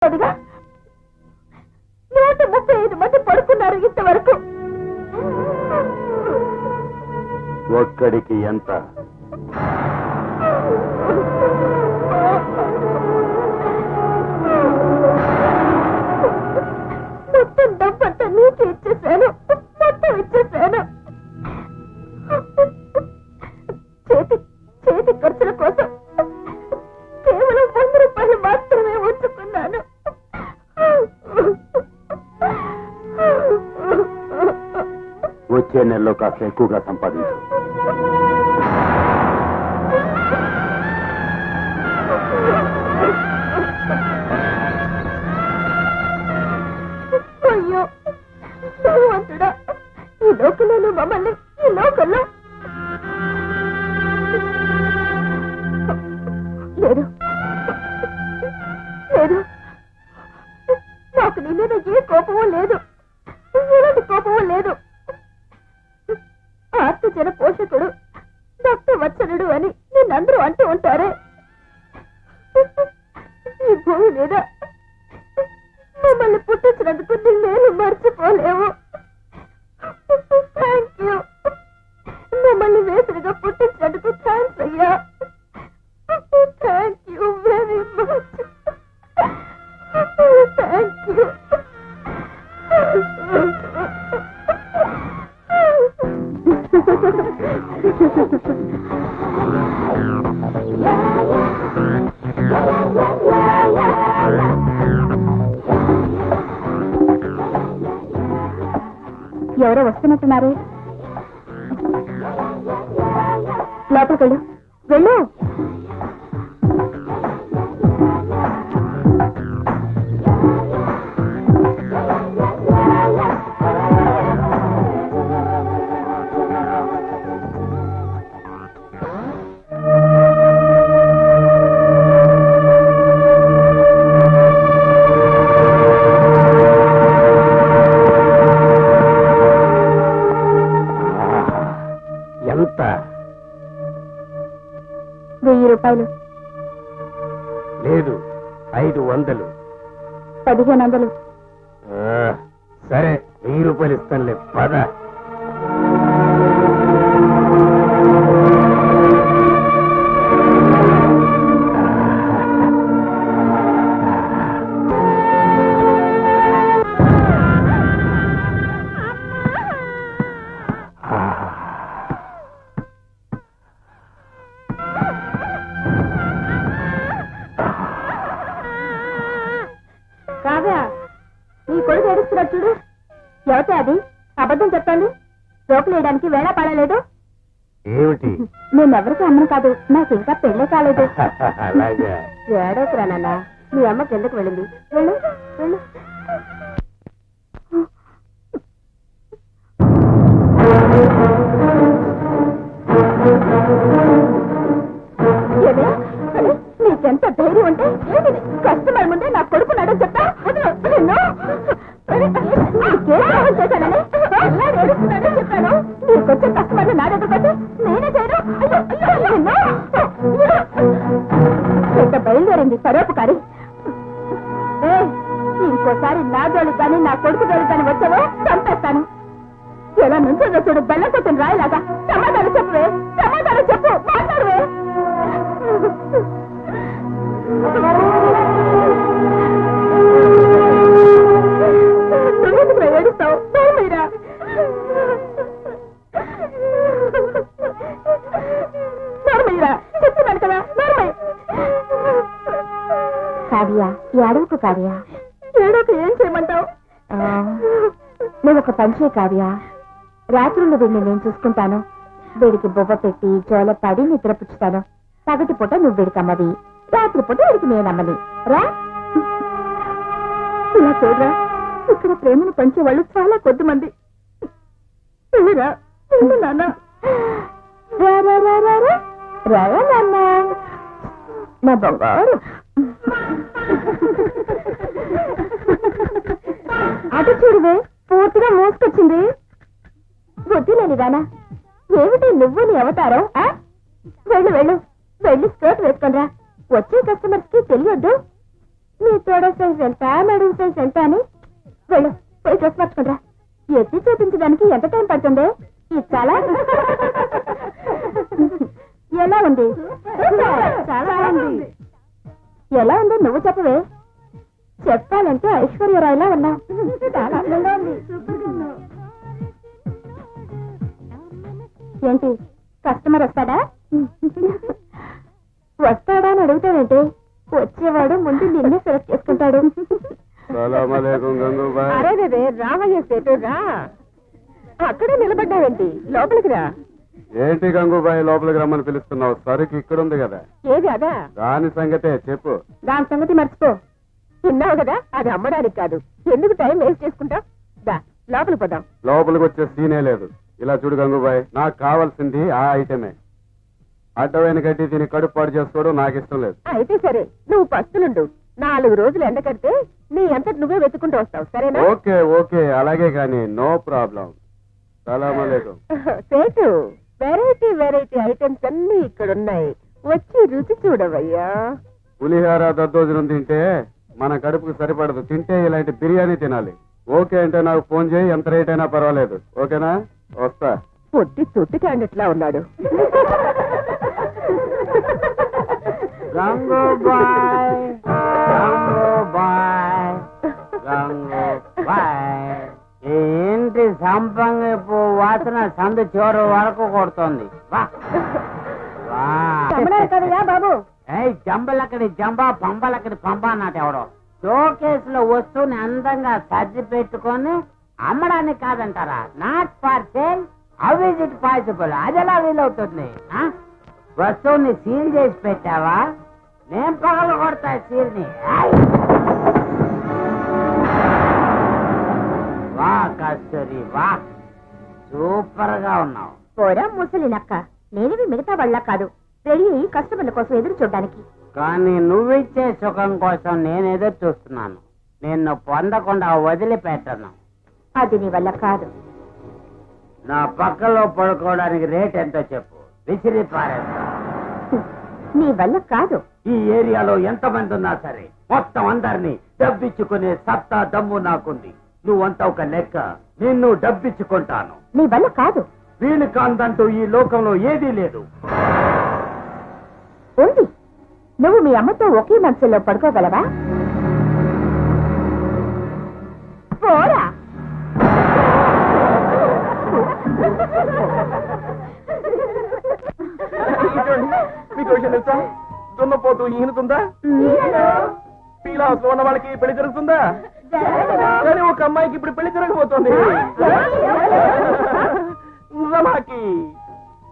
135 మంది పడుకున్నారు ఇంతవరకు. ఒక్కడికి ఎంత? మొత్తం డబ్బంతా నీకు ఇచ్చేసాను, మొత్తం ఇచ్చేసాను. చేతి ఖర్చుల కోసం కేవలం 100 రూపాయలు మాత్రమే ఉంచుకున్నాను. వచ్చే నెలలో కాస్త ఎక్కువగా సంపాదించు. అయ్యో భగవంతుడా, ఈ లోకంలో మమ్మల్ని ఈ లోకంలో లేదు లేదు, నాకు నీ మీద ఏ కోపము లేదు, ఎలాంటి కోపము లేదు. ఆర్తజన పోషకుడు భక్త వత్సలుడు అని నిన్నందరూ అంటూ ఉంటారే. ఈ భూమి మీద మమ్మల్ని పుట్టించినందుకు నీ మేలు మర్చిపోలేవు. Thank you. మమ్మల్ని వేసరిగా పుట్టించినందుకు థ్యాంక్స్ అయ్యా. Thank you very much. Thank you. ఎవరో వస్తున్నట్టున్నారే. లోపలికి వెళ్ళు, వెళ్ళు. ఎంత? 1000 రూపాయలు లేదు, 500. 1500. సరే, 1000 రూపాయలు ఇస్తానులే, పద. కావ్య, నీ కొడుకు ఏడుస్తున్నాడు చూడు. ఎవతే అది? అబద్ధం చెప్పండి. జోకులు వేయడానికి వేళ పడలేదు. ఏమిటి? నేనెవరికి అమ్మను కాదు, నాకు ఇంకా పెళ్ళే కాలేదు. అలాగా? ఏడోకురా నాన్న, మీ అమ్మ కిందకు వెళ్ళింది. వెళ్ళు వెళ్ళు. నీకెంత ధైర్యం ఉంటే కస్టమర్ ముందే నా కొడుకున్నాడని చెప్తా. చేశానని ఏడుస్తున్నాడని చెప్పాను. నీకొచ్చే కస్టమర్లు నా దగ్గర పెట్టి నేనే చేయను. పెద్ద బయలుదేరింది సరోపకారి. ఇంకోసారి నా జోలికి కానీ నా కొడుకు జోలికి కానీ వచ్చావో చంపేస్తాను. ఎలా నుంచో చూడు, బెల్లం కొట్టిన రాయలాగా. సమాధానం చెప్పువే, సమాధానం చెప్పు, మాట్లాడవే. నువ్వెందుకు ఏడుస్తావు? మీరా నోర్మయ్యరా, చెప్తున్నాను కదా, నోర్మయ్య. కావ్య, ఏడవకు కావ్య. ఏడవకు ఏం చేయమంటావు? నువ్వు ఒక పని చేయి కావ్య. రాత్రులు వీడిని నేను చూసుకుంటాను. వీడికి బొవ్వ పెట్టి జోల పడి నిద్రపుచ్చుతాను. పగటి పూట నువ్వు వీడికమ్మది, రాత్రి పూట వీడికి నేనమ్మని. రా, ఇలా చూడరా, ఇక్కడ ప్రేమను పంచేవాళ్ళు చాలా కొద్ది మంది. నాన్న, నాన్న, నా బంగారు. అటు చూడవే, పూర్తిగా మోసుకొచ్చింది. బుద్ధి లేని రానా, ఏమిటి నువ్వు నీ అవతారం? వెళ్ళు వెళ్ళు, వెళ్ళి స్కర్ట్ వేసుకొనిరా. వచ్చే కస్టమర్స్ కి తెలియొద్దు. నీ తోడ సైజ్ ఎంత నడుము సైజ్ ఎంత అని వెళ్ళు పోయి డ్రెస్ మార్చుకుంటా ఎత్తి చూపించడానికి ఎంత టైం పడుతుంది ఇది చాలా ఎలా ఉంది చాలా ఉంది ఎలా ఉంది నువ్వు చెప్పవే చెప్పాలంటే ఐశ్వర్యరాయ్లా ఉన్నావు చాలా అందంగా ఉంది ఏంటి కస్టమర్ వస్తాడా వస్తాడా అని అడుగుతాడంటే వచ్చేవాడు ముందు నిన్నే సెలెక్ట్ చేసుకుంటాడు అరే రామయ్య సేటు రా అక్కడే నిలబడ్డావేంటి లోపలికి రా ఏంటి గంగూబాయి లోపలికి రమ్మని పిలుస్తున్నావు సరుకు ఇక్కడ ఉంది కదా ఏది అదా దాని సంగతే చెప్పు దాని సంగతి మర్చిపో తిన్నావు కదా అది అమ్మడానికి కాదు ఎందుకు టైం వేస్ట్ చేసుకుంటావు దా లోపలికి పోదాం లోపలికి వచ్చే సీనే లేదు ఇలా చూడు గంగూబాయి నాకు కావాల్సింది ఆ ఐటమే అడ్డమైన గడ్డి దీన్ని కడుపు పాడు చేసుకోవడం నాకు ఇష్టం లేదు అయితే సరే నువ్వు పస్తులుండు 4 రోజులు ఎండ కడితే నీ అంతటి నువ్వే వెతుకుంటూ వస్తావు సరేనా ఓకే ఓకే అలాగే కానీ నో ప్రాబ్లం సలామలేకం సేటు వెరైటీ వెరైటీ ఐటమ్స్ అన్ని ఇక్కడ ఉన్నాయి వచ్చి రుచి చూడవయ్యా పులిహార దద్దోజనం తింటే మన కడుపుకు సరిపడదు తింటే ఇలాంటి బిర్యానీ తినాలి ఓకే అంటే నాకు ఫోన్ చేయి ఎంత రేట్ అయినా పర్వాలేదు ఓకేనా వస్తా పొట్టి తుట్టి కాండిట్లా ఉన్నాడు గంగూబాయ్ గంగూబాయ్ గంగూబాయ్ ఏంటి సంపంగి పువ్వు వాసన సందు చివరి వరకు కొడుతోంది బాబు జంబలక్కడి జంబా పంబలక్కడి పంబ అన్నట్టు ఎవడో షోకేసులో వస్తువుని అందంగా సర్ది పెట్టుకొని అమ్మడానికి కాదంటారా not for sale how is it possible అది ఎలా వీలవుతుంది వస్తువుని సీల్ చేసి పెట్టావా నేను పగలు కొడతా సీల్ని వా కస్తూరి వా సూపర్ గా ఉన్నావు పోరా ముసలి నక్క నేనేవి మిగతా వాళ్ళ కాదు రెడీ అయ్యి కస్టమర్ల కోసం ఎదురు చూడడానికి కానీ నువ్విచ్చే సుఖం కోసం నేను ఎదురు చూస్తున్నాను నిన్ను పొందకుండా వదిలిపెట్టను అది నీ వల్ల కాదు నా పక్కలో పడుకోవడానికి రేట్ ఎంతో చెప్పు విసిరి పారేస్తా నీ వల్ల కాదు ఈ ఏరియాలో ఎంతమంది ఉన్నా సరే మొత్తం అందరినీ డబ్బిచ్చుకునే సత్తా దమ్ము నాకుంది నువ్వంతా ఒక లెక్క నిన్ను డబ్బిచ్చుకుంటాను నీ వల్ల కాదు వీలు కాందంటూ ఈ లోకంలో ఏదీ లేదు ఉంది నువ్వు మీ అమ్మతో ఒకే మనసులో పడుకోగలవా పోరా మీకు విషయం తెలుసా దున్నపోతూ ఈనుతుందా పీలా హౌస్ లో ఉన్న వాళ్ళకి పెళ్లి జరుగుతుందా కానీ ఒక అమ్మాయికి ఇప్పుడు పెళ్లి జరగబోతోంది